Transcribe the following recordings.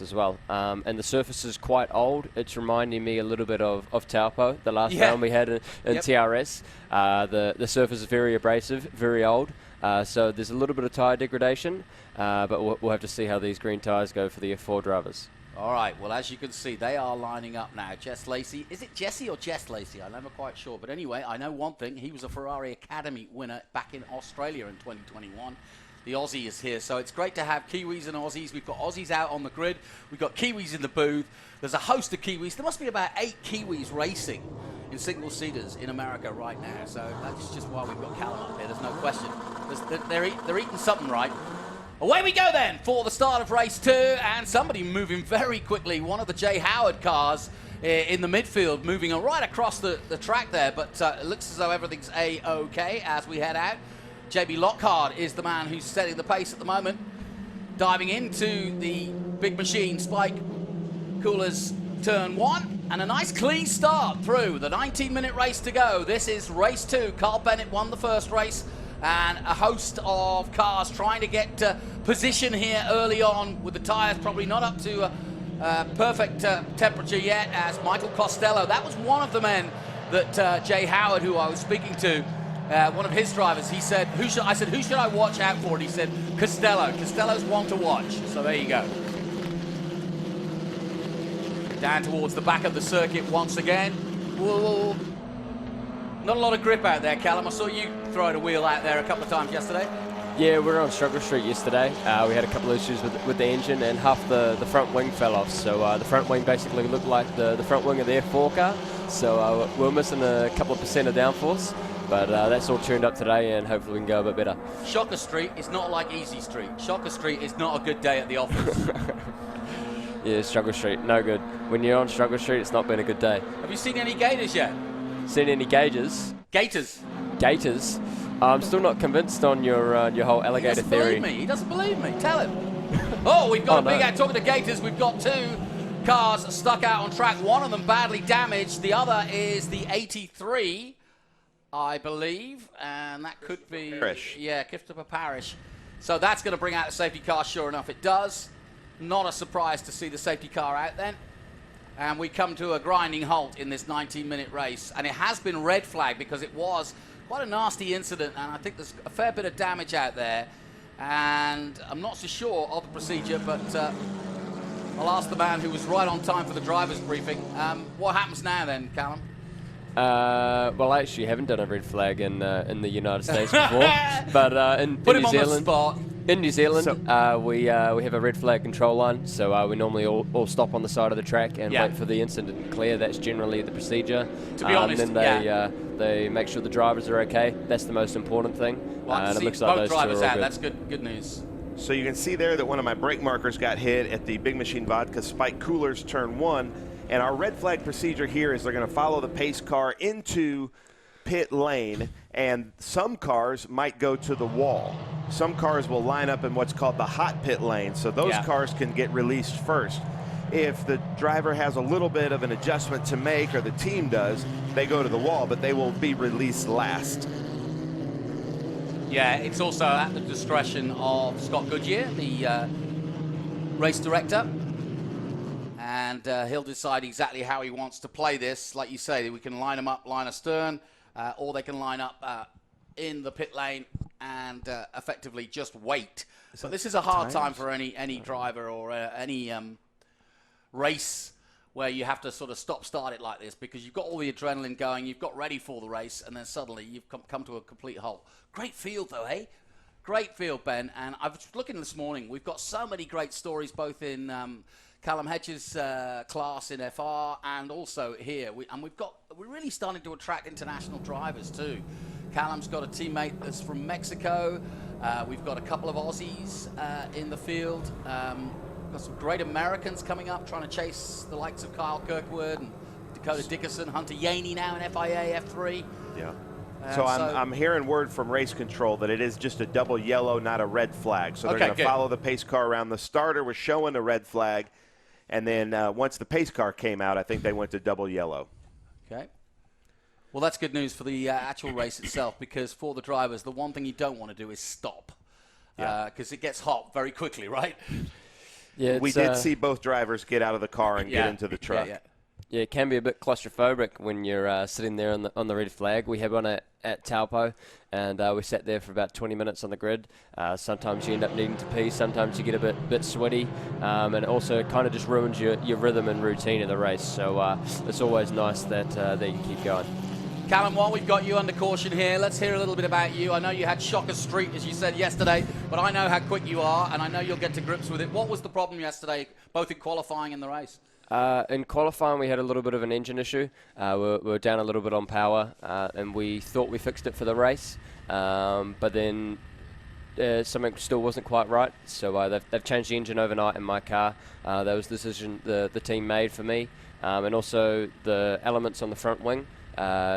as well. And the surface is quite old. It's reminding me a little bit of Taupo, the last round we had in TRS. The surface is very abrasive, very old. So there's a little bit of tyre degradation, but we'll have to see how these green tyres go for the F4 drivers. All right, well, as you can see, they are lining up now. Jess Lacey. Is it Jesse or Jess Lacey? I'm never quite sure. But anyway, I know one thing. He was a Ferrari Academy winner back in Australia in 2021. The Aussie is here, so it's great to have Kiwis and Aussies. We've got Aussies out on the grid. We've got Kiwis in the booth. There's a host of Kiwis. There must be about 8 Kiwis racing in single-seaters in America right now. So that's just why we've got Callum up here. There's no question. They're eating something right. Away we go then for the start of race 2, and somebody moving very quickly. One of the J. Howard cars in the midfield moving right across the track there, but it looks as though everything's A-OK as we head out. Jimmie Lockhart is the man who's setting the pace at the moment. Diving into the big machine, Spike Coolers turn 1, and a nice clean start through the 19-minute race to go. This is race 2. Carl Bennett won the first race, and a host of cars trying to get position here early on with the tyres probably not up to perfect temperature yet, as Michael Costello, that was one of the men that J. Howard, who I was speaking to, one of his drivers, he said, I said, who should I watch out for? And he said, Costello. Costello's one to watch. So there you go. Down towards the back of the circuit once again. Whoa. Not a lot of grip out there, Callum. I saw you throwing a wheel out there a couple of times yesterday. Yeah, we were on Struggle Street yesterday. We had a couple of issues with the engine, and half the front wing fell off. So the front wing basically looked like the front wing of the F4 car. So we're missing a couple of percent of downforce. But that's all tuned up today, and hopefully we can go a bit better. Shocker Street is not like Easy Street. Shocker Street is not a good day at the office. Yeah, Struggle Street, no good. When you're on Struggle Street, it's not been a good day. Have you seen any gators yet? Seen any gauges? Gators. Gators? I'm still not convinced on your whole alligator theory. He doesn't believe me. Tell him. Oh, we've got a big talking to gators. We've got 2 cars stuck out on track. One of them badly damaged. The other is the 83. I believe, and that could be Parrish. Yeah, Christopher Parrish. So that's going to bring out the safety car. Sure enough, it does. Not a surprise to see the safety car out then. And we come to a grinding halt in this 19-minute race, and it has been red flagged because it was quite a nasty incident, and I think there's a fair bit of damage out there. And I'm not so sure of the procedure, but I'll ask the man who was right on time for the driver's briefing. What happens now then, Callum? Well, I actually haven't done a red flag in the United States before, but in New Zealand, we have a red flag control line, so we normally all stop on the side of the track and wait for the incident to clear. That's generally the procedure. To be honest, and then they make sure the drivers are okay. That's the most important thing. Well, and it looks like both those drivers two are all out. good. That's good news. So you can see there that one of my brake markers got hit at the Big Machine Vodka Spike Coolers turn 1. And our red flag procedure here is they're going to follow the pace car into pit lane, and some cars might go to the wall. Some cars will line up in what's called the hot pit lane, so those cars can get released first. If the driver has a little bit of an adjustment to make, or the team does, they go to the wall, but they will be released last. Yeah, it's also at the discretion of Scott Goodyear, the race director. And he'll decide exactly how he wants to play this. Like you say, we can line them up, line astern, or they can line up in the pit lane and effectively just wait. So this is a hard time for any driver or any race where you have to sort of stop-start it like this, because you've got all the adrenaline going, you've got ready for the race, and then suddenly you've come to a complete halt. Great field, though, hey? Great field, Ben. And I was looking this morning. We've got so many great stories, both in Callum Hedge's class in FR and also here. We're really starting to attract international drivers too. Callum's got a teammate that's from Mexico. We've got a couple of Aussies in the field. We've got some great Americans coming up trying to chase the likes of Kyle Kirkwood and Dakota Dickerson, Hunter Yaney now in FIA F3. Yeah. So I'm hearing word from race control that it is just a double yellow, not a red flag. So they're going to follow the pace car around. The starter was showing a red flag. And then once the pace car came out, I think they went to double yellow. Okay. Well, that's good news for the actual race itself, because for the drivers, the one thing you don't want to do is stop, because it gets hot very quickly, right? Yeah, we did see both drivers get out of the car and get into the truck. Yeah, it can be a bit claustrophobic when you're sitting there on the red flag. We had one at Taupo, and we sat there for about 20 minutes on the grid. Sometimes you end up needing to pee, sometimes you get a bit sweaty, and it also kind of just ruins your rhythm and routine of the race. So it's always nice that you keep going. Callum, while we've got you under caution here, let's hear a little bit about you. I know you had Shocker Street, as you said yesterday, but I know how quick you are, and I know you'll get to grips with it. What was the problem yesterday, both in qualifying and the race? In qualifying, we had a little bit of an engine issue. We were down a little bit on power, and we thought we fixed it for the race, but then something still wasn't quite right. So they've changed the engine overnight in my car. That was the decision the team made for me, and also the elements on the front wing.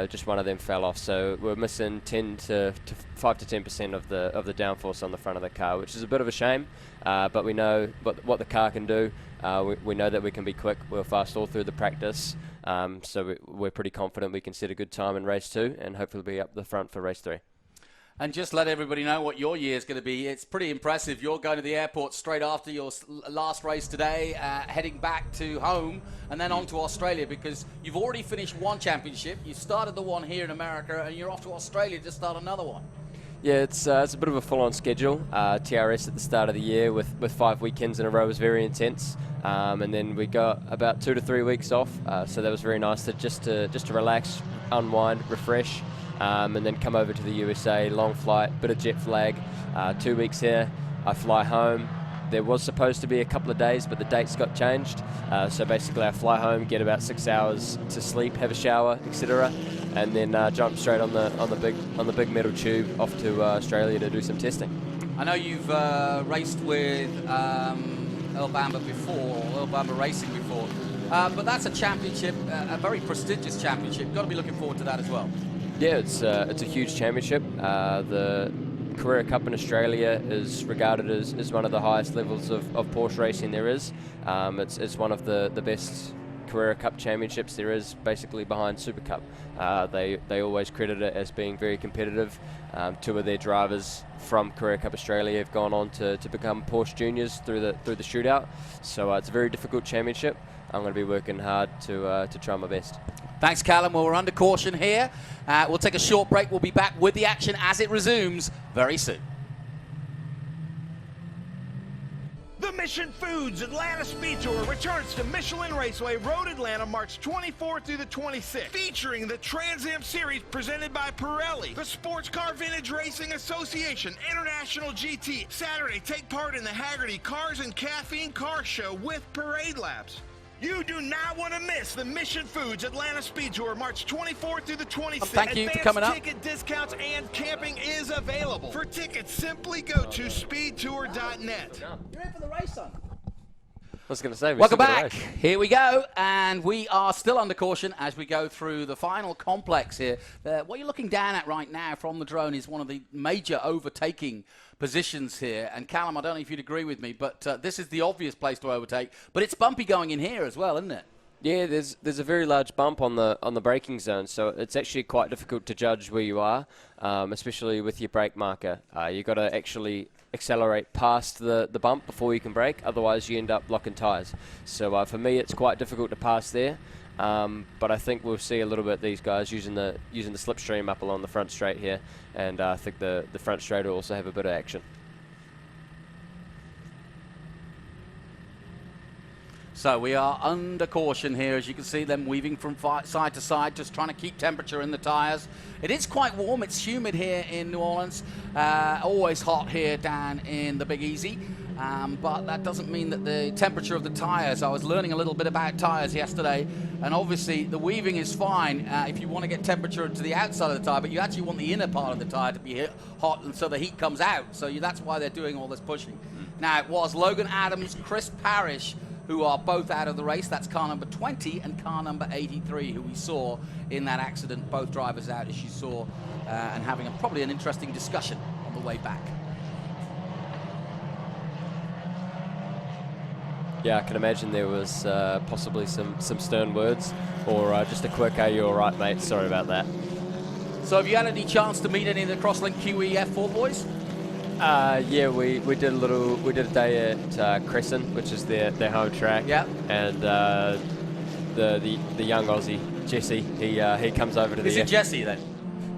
Just one of them fell off, so we're missing 5 to 10% of the downforce on the front of the car, which is a bit of a shame. But we know what the car can do. We know that we can be quick. We're fast all through the practice, so we're pretty confident we can set a good time in race 2 and hopefully be up the front for race 3. And just let everybody know what your year is going to be. It's pretty impressive. You're going to the airport straight after your last race today, heading back to home and then on to Australia, because you've already finished one championship. You started the one here in America, and you're off to Australia to start another one. Yeah, it's a bit of a full-on schedule. TRS at the start of the year with 5 weekends in a row was very intense, and then we got about 2 to 3 weeks off. So that was very nice to just to relax, unwind, refresh. And then come over to the USA, long flight, bit of jet flag, 2 weeks here. I fly home. There was supposed to be a couple of days, but the dates got changed. So basically I fly home, get about 6 hours to sleep, have a shower, etc. And then jump straight on the big metal tube off to Australia to do some testing. I know you've raced with Earl Bamber before, or Earl Bamber Racing before, but that's a championship, a very prestigious championship. You've got to be looking forward to that as well. Yeah, it's a huge championship. The Carrera Cup in Australia is regarded as one of the highest levels of Porsche racing there is. It's one of the best Carrera Cup championships there is, basically behind Super Cup. They always credit it as being very competitive. 2 of their drivers from Carrera Cup Australia have gone on to become Porsche juniors through the shootout. So it's a very difficult championship. I'm going to be working hard to try my best. Thanks, Callum. Well, we're under caution here. We'll take a short break. We'll be back with the action as it resumes very soon. The Mission Foods Atlanta Speed Tour returns to Michelin Raceway Road Atlanta March 24th through the 26th, featuring the Trans Am Series presented by Pirelli, the Sports Car Vintage Racing Association International GT. Saturday, take part in the Haggerty Cars and Caffeine Car Show with Parade Laps. You do not want to miss the Mission Foods Atlanta Speed Tour, March 24th through the 26th. Thank you for coming up. Ticket discounts and camping is available. For tickets, simply go to speedtour.net. You're in for the race, son. I was going to say, welcome back. Here we go, and we are still under caution as we go through the final complex here. What you're looking down at right now from the drone is one of the major overtaking positions here. And Callum, I don't know if you'd agree with me, but this is the obvious place to overtake. But it's bumpy going in here as well, isn't it? Yeah, there's a very large bump on the braking zone, so it's actually quite difficult to judge where you are, especially with your brake marker. You've got to actually accelerate past the bump before you can brake, otherwise you end up locking tyres. So for me, it's quite difficult to pass there, but I think we'll see a little bit these guys using the slipstream up along the front straight here, and I think the front straight will also have a bit of action. So we are under caution here, as you can see them weaving from side to side, just trying to keep temperature in the tyres. It is quite warm, it's humid here in New Orleans, always hot here down in the Big Easy, but that doesn't mean that the temperature of the tyres, I was learning a little bit about tyres yesterday, and obviously the weaving is fine if you want to get temperature to the outside of the tyre, but you actually want the inner part of the tyre to be hot, and so the heat comes out, so that's why they're doing all this pushing. Now, it was Logan Adams, Chris Parrish, who are both out of the race. That's car number 20 and car number 83, who we saw in that accident. Both drivers out, as you saw, and having probably an interesting discussion on the way back. Yeah, I can imagine there was possibly some stern words, or just a quick, "Are you all right, mate? Sorry about that." So have you had any chance to meet any of the Crosslink QE F4 boys? Yeah, we did a day at Crescent, which is their home track. Yeah. And the young Aussie Jesse, he comes over to the. Is it Jesse then?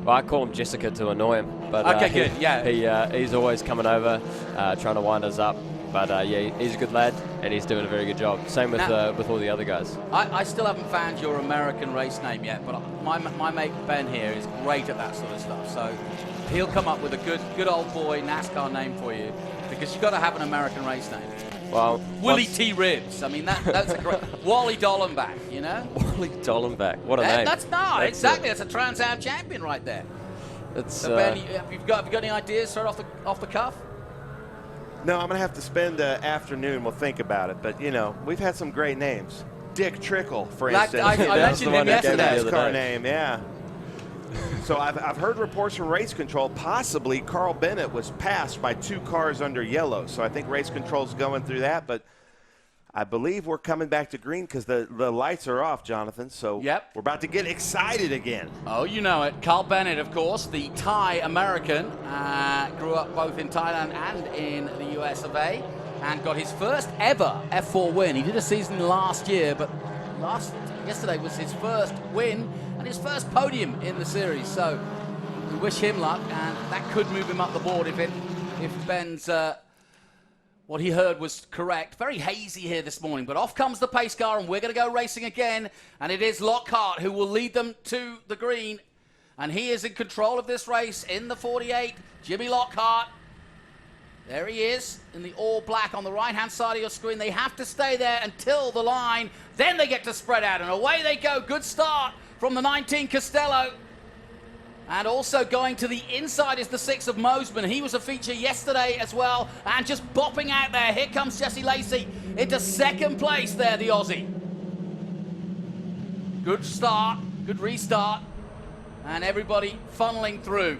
Well, I call him Jessica to annoy him, but okay, good. Yeah. He's always coming over, trying to wind us up. But yeah, he's a good lad, and he's doing a very good job. Same with all the other guys. I still haven't found your American race name yet, but my mate Ben here is great at that sort of stuff. So he'll come up with a good old boy NASCAR name for you, because you've got to have an American race name. Well, Willie T. Ribs. I mean, that's a great Wally Dollenbach, you know? Wally Dollenbach. What a name. That's exactly. That's a Trans Am champion right there. So Ben, have you got any ideas straight off the cuff? No, I'm going to have to spend the afternoon. We'll think about it. But, we've had some great names. Dick Trickle, for instance. I mentioned him yesterday. NASCAR name, yeah. So I've heard reports from race control, possibly Carl Bennett was passed by 2 cars under yellow. So I think race control's going through that. But I believe we're coming back to green because the lights are off, Jonathan. So we're about to get excited again. Oh, you know it. Carl Bennett, of course, the Thai American, grew up both in Thailand and in the US of A, and got his first ever F4 win. He did a season last year, but yesterday was his first win and his first podium in the series. So we wish him luck, and that could move him up the board if Ben's what he heard was correct. Very hazy here this morning, but off comes the pace car, and we're going to go racing again, and it is Lockhart who will lead them to the green, and he is in control of this race in the 48. Jimmie Lockhart. There he is in the all black on the right-hand side of your screen. They have to stay there until the line. Then they get to spread out, and away they go. Good start from the 19 Costello. And also going to the inside is the 6 of Mossman. He was a feature yesterday as well. And just bopping out there. Here comes Jesse Lacey into second place there, the Aussie. Good start, good restart. And everybody funneling through.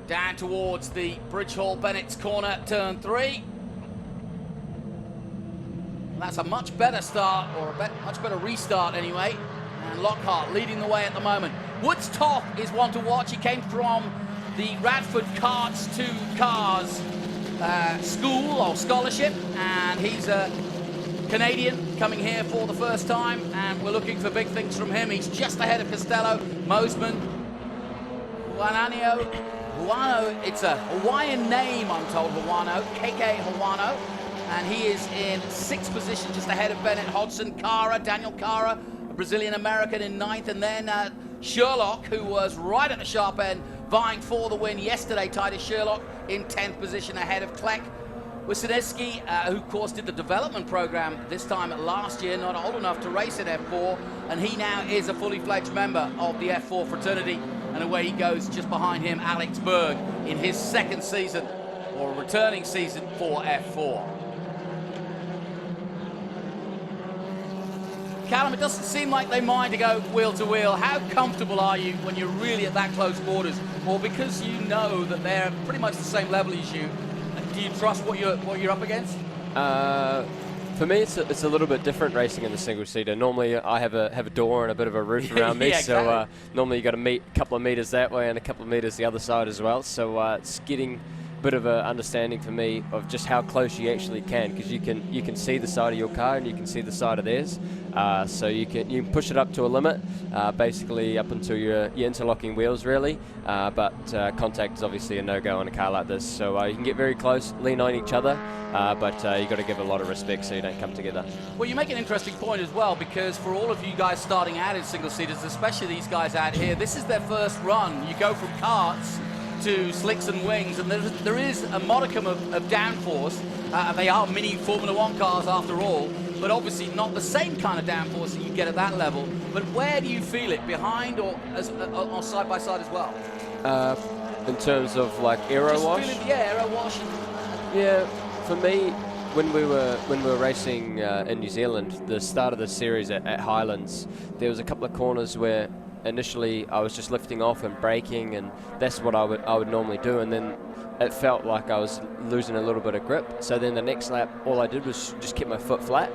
Down towards the Bridge Hall Bennett's corner, turn 3. That's a much better start, or a much better restart anyway. And Lockhart leading the way at the moment. Woods-Toth is one to watch. He came from the Radford Karts 2 Cars school or scholarship, and he's a Canadian coming here for the first time, and we're looking for big things from him. He's just ahead of Costello, Mossman, Hauanio. It's a Hawaiian name, I'm told, Kekai Hauanio. And he is in 6th position, just ahead of Bennett, Hodgson, Cará, Daniel Cará, a Brazilian-American in 9th, and then Sherlock, who was right at the sharp end, vying for the win yesterday. Titus Sherlock in 10th position ahead of Kleck. Wisniewski, who of course did the development program this time last year, not old enough to race in F4, and he now is a fully fledged member of the F4 fraternity. And away he goes, just behind him, Alex Berg, in his 2nd season, or returning season for F4. Callum, it doesn't seem like they mind to go wheel to wheel. How comfortable are you when you're really at that close quarters? Or because you know that they're pretty much the same level as you, do you trust what you're up against? For me, it's a little bit different racing in the single-seater. Normally, I have a door and a bit of a roof around me, exactly. So normally you got to meet a couple of meters that way and a couple of meters the other side as well. So it's getting a bit of an understanding for me of just how close you actually can, because you can see the side of your car and you can see the side of theirs. So you can push it up to a limit, basically up until your interlocking wheels, really. But contact is obviously a no-go on a car like this. So you can get very close, lean on each other, but you've got to give a lot of respect so you don't come together. Well, you make an interesting point as well, because for all of you guys starting out in single-seaters, especially these guys out here, this is their first run. You go from karts to slicks and wings, and there is a modicum of downforce. They are mini Formula 1 cars after all, but obviously not the same kind of downforce that you get at that level. But where do you feel it, behind or side by side as well? In terms of like aero wash? Aero wash. Yeah, for me, when we were racing in New Zealand, the start of the series at Highlands, there was a couple of corners where initially I was just lifting off and braking, and that's what I would normally do, and then it felt like I was losing a little bit of grip. So then the next lap, all I did was just keep my foot flat,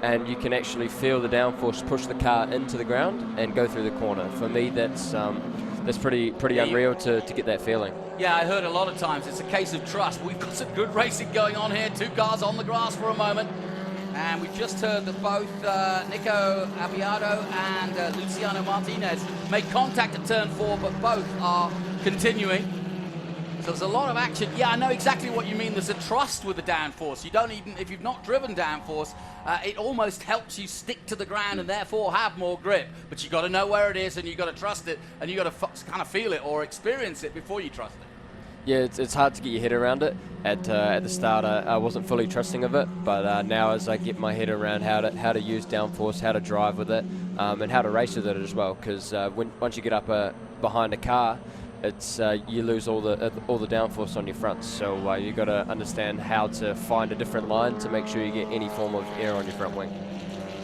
and you can actually feel the downforce push the car into the ground and go through the corner. For me, that's that's pretty unreal to get that feeling. Yeah, I heard a lot of times it's a case of trust. We've got some good racing going on here. 2 cars on the grass for a moment. And we've just heard that both Nico Abiado and Luciano Martinez made contact at turn 4, but both are continuing. So there's a lot of action. Yeah, I know exactly what you mean. There's a trust with the downforce. You don't even, if you've not driven downforce, it almost helps you stick to the ground and therefore have more grip. But you got to know where it is, and you got to trust it, and you got to kind of feel it or experience it before you trust it. Yeah, it's hard to get your head around it. At the start, I wasn't fully trusting of it, but now as I get my head around how to use downforce, how to drive with it, and how to race with it as well, because once you get up behind a car, it's you lose all the downforce on your fronts. So you got to understand how to find a different line to make sure you get any form of air on your front wing.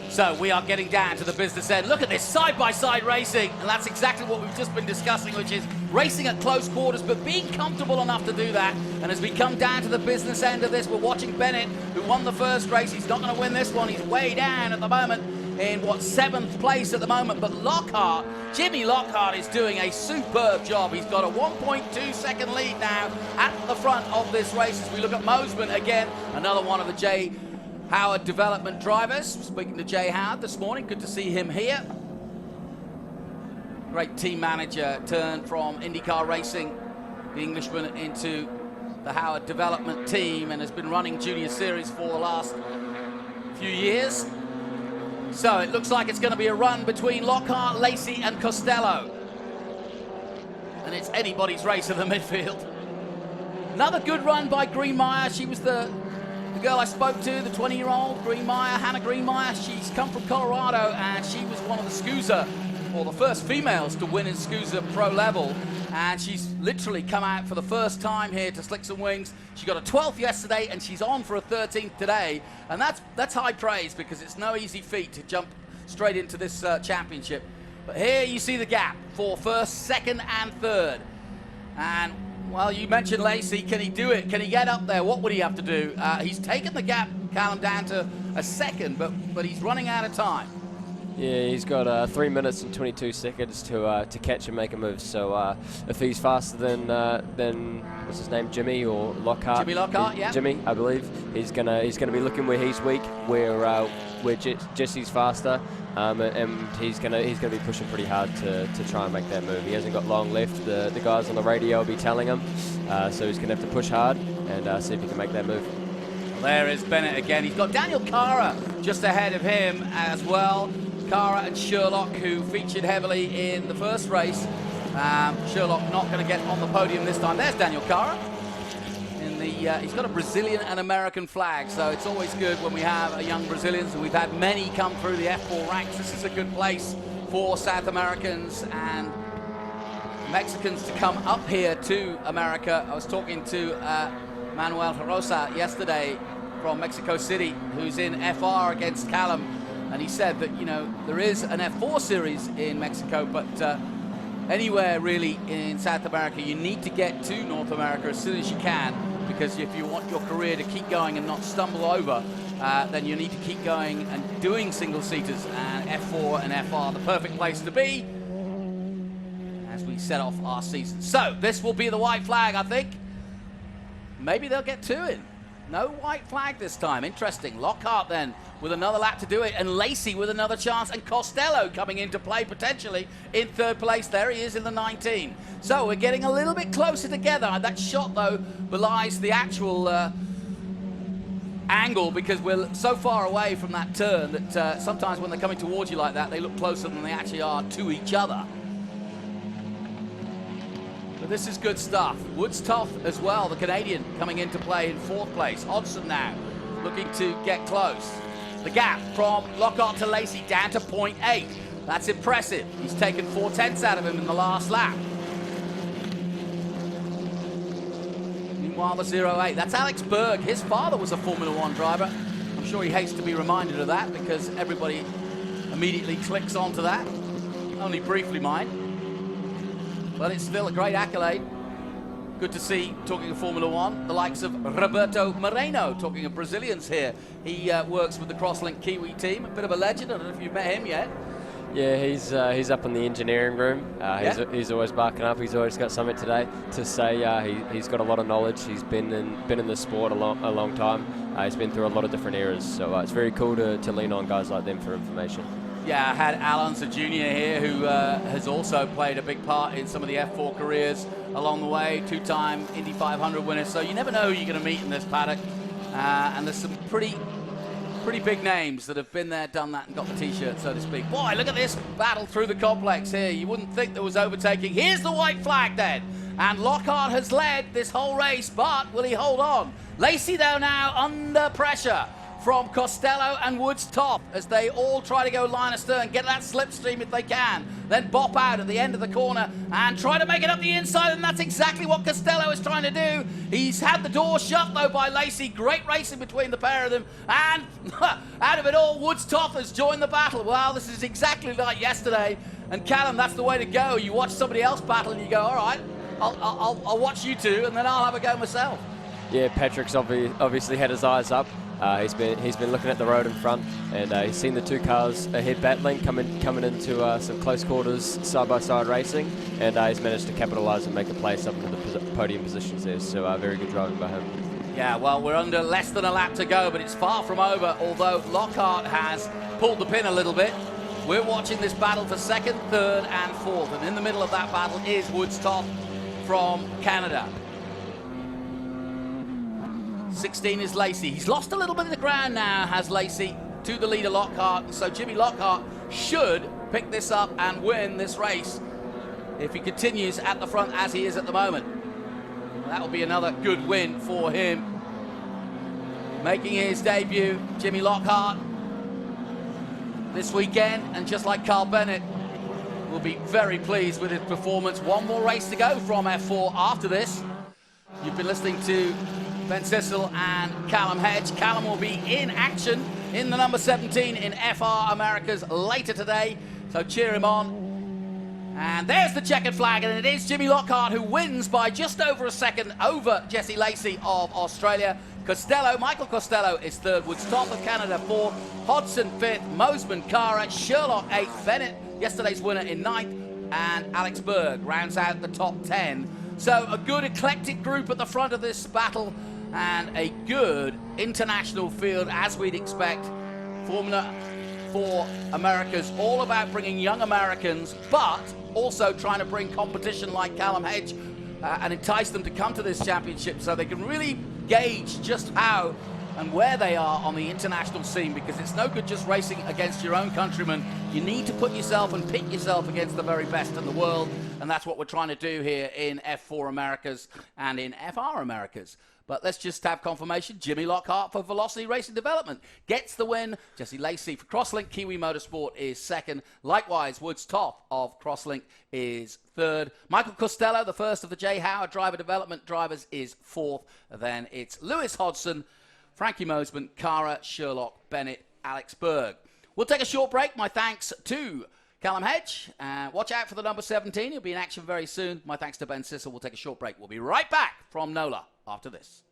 So we are getting down to the business end. Look at this side-by-side racing, and that's exactly what we've just been discussing, which is racing at close quarters, but being comfortable enough to do that. And as we come down to the business end of this, we're watching Bennett, who won the first race. He's not going to win this one. He's way down at the moment in, 7th place at the moment. But Lockhart, Jimmie Lockhart is doing a superb job. He's got a 1.2 second lead now at the front of this race. As we look at Mossman again, another one of the J. Howard development drivers. Speaking to Jay Howard this morning, good to see him here. Great team manager, turned from IndyCar racing, the Englishman, into the Howard development team, and has been running junior series for the last few years. So it looks like it's going to be a run between Lockhart, Lacey and Costello. And it's anybody's race in the midfield. Another good run by Greenemeier. She was the girl I spoke to, the 20-year-old Greenemeier, Hannah Greenemeier. She's come from Colorado, and she was one of the SCUSA, or the first females to win in SCUSA pro level. And she's literally come out for the first time here to Slicks and Wings. She got a 12th yesterday, and she's on for a 13th today. And that's high praise, because it's no easy feat to jump straight into this championship. But here you see the gap for first, second, and third. And well, you mentioned Lacey. Can he do it? Can he get up there? What would he have to do? He's taken the gap, Callum, down to a second, but he's running out of time. Yeah, he's got 3 minutes and 22 seconds to catch and make a move. So if he's faster than what's his name, Jimmie or Lockhart? Jimmie Lockhart, yeah. Jimmie, I believe. He's gonna be looking where he's weak, where Jesse's faster, and he's gonna be pushing pretty hard to try and make that move. He hasn't got long left. The guys on the radio will be telling him, so he's gonna have to push hard and see if he can make that move. There is Bennett again. He's got Daniel Cará just ahead of him as well. Cará and Sherlock, who featured heavily in the first race. Sherlock not going to get on the podium this time. There's Daniel Cará. He's got a Brazilian and American flag, so it's always good when we have a young Brazilians, and we've had many come through the F4 ranks. This is a good place for South Americans and Mexicans to come up here to America. I was talking to Manuel Rosa yesterday from Mexico City, who's in FR against Callum. And he said that, there is an F4 series in Mexico, but anywhere really in South America, you need to get to North America as soon as you can, because if you want your career to keep going and not stumble over, then you need to keep going and doing single-seaters, and F4 and FR are the perfect place to be as we set off our season. So this will be the white flag, I think. Maybe they'll get to it. No white flag this time. Interesting. Lockhart then with another lap to do it, and Lacey with another chance, and Costello coming into play potentially in third place. There he is in the 19. So we're getting a little bit closer together. That shot, though, belies the actual angle, because we're so far away from that turn that sometimes when they're coming towards you like that, they look closer than they actually are to each other. But this is good stuff. Woods-Toth as well, the Canadian, coming into play in fourth place. Hodgson now looking to get close. The gap from Lockhart to Lacey down to 0.8. That's impressive. He's taken 4/10 out of him in the last lap. Meanwhile, the 0.8. That's Alex Berg. His father was a Formula One driver. I'm sure he hates to be reminded of that, because everybody immediately clicks onto that. Only briefly, mind. But it's still a great accolade. Good to see, talking of Formula One, the likes of Roberto Moreno, talking of Brazilians here. He works with the Crosslink Kiwi team, a bit of a legend. I don't know if you've met him yet. Yeah, he's up in the engineering room. He's always barking up. He's always got something today to say. He's got a lot of knowledge. He's been in the sport a long time. He's been through a lot of different eras, so it's very cool to lean on guys like them for information. Yeah, I had Alonso Jr. here, who has also played a big part in some of the F4 careers along the way. 2-time Indy 500 winner. So you never know who you're going to meet in this paddock. And there's some pretty big names that have been there, done that, and got the T-shirt, so to speak. Boy, look at this battle through the complex here. You wouldn't think there was overtaking. Here's the white flag then. And Lockhart has led this whole race, but will he hold on? Lacey, though, now under pressure from Costello and Woods-Toth as they all try to go line astern, get that slipstream if they can, then bop out at the end of the corner and try to make it up the inside, and that's exactly what Costello is trying to do. He's had the door shut, though, by Lacey. Great racing between the pair of them, and out of it all, Woods-Toth has joined the battle. Well, this is exactly like yesterday, and Callum, that's the way to go. You watch somebody else battle, and you go, all right, I'll watch you two, and then I'll have a go myself. Yeah, Patrick's obviously had his eyes up. He's been looking at the road in front, and he's seen the two cars ahead battling, coming into some close quarters side-by-side racing, and he's managed to capitalise and make a place up into the podium positions there. So very good driving by him. Yeah, well, we're under less than a lap to go, but it's far from over, although Lockhart has pulled the pin a little bit. We're watching this battle for second, third, and fourth, and in the middle of that battle is Woods-Toth from Canada. 16 is Lacey. He's lost a little bit of the ground now, has Lacey, to the leader Lockhart. And so Jimmie Lockhart should pick this up and win this race if he continues at the front as he is at the moment. That will be another good win for him. Making his debut, Jimmie Lockhart, this weekend. And just like Carl Bennett, will be very pleased with his performance. One more race to go from F4 after this. You've been listening to Ben Sissel and Callum Hedge. Callum will be in action in the number 17 in FR Americas later today, so cheer him on. And there's the checkered flag, and it is Jimmie Lockhart who wins by just over a second over Jesse Lacey of Australia. Michael Costello is third, Woods-Toth of Canada fourth, Hodgson fifth, Mossman, Cará, Sherlock eighth, Bennett, yesterday's winner, in ninth, and Alex Berg rounds out the top 10. So a good eclectic group at the front of this battle, and a good international field as we'd expect. Formula 4 America's all about bringing young Americans, but also trying to bring competition like Callum Hedge and entice them to come to this championship so they can really gauge just how and where they are on the international scene, because it's no good just racing against your own countrymen. You need to put yourself and pit yourself against the very best in the world, and that's what we're trying to do here in F4 Americas and in FR Americas. But let's just have confirmation. Jimmie Lockhart for Velocity Racing Development gets the win. Jesse Lacey for Crosslink Kiwi Motorsport is second. Likewise, Woods-Toth of Crosslink is third. Michael Costello, the first of the J. Howard Driver Development drivers, is fourth. Then it's Lewis Hodgson, Frankie Mossman, Cará, Sherlock, Bennett, Alex Berg. We'll take a short break. My thanks to Callum Hedge. Watch out for the number 17. He'll be in action very soon. My thanks to Ben Sissel. We'll take a short break. We'll be right back from NOLA after this.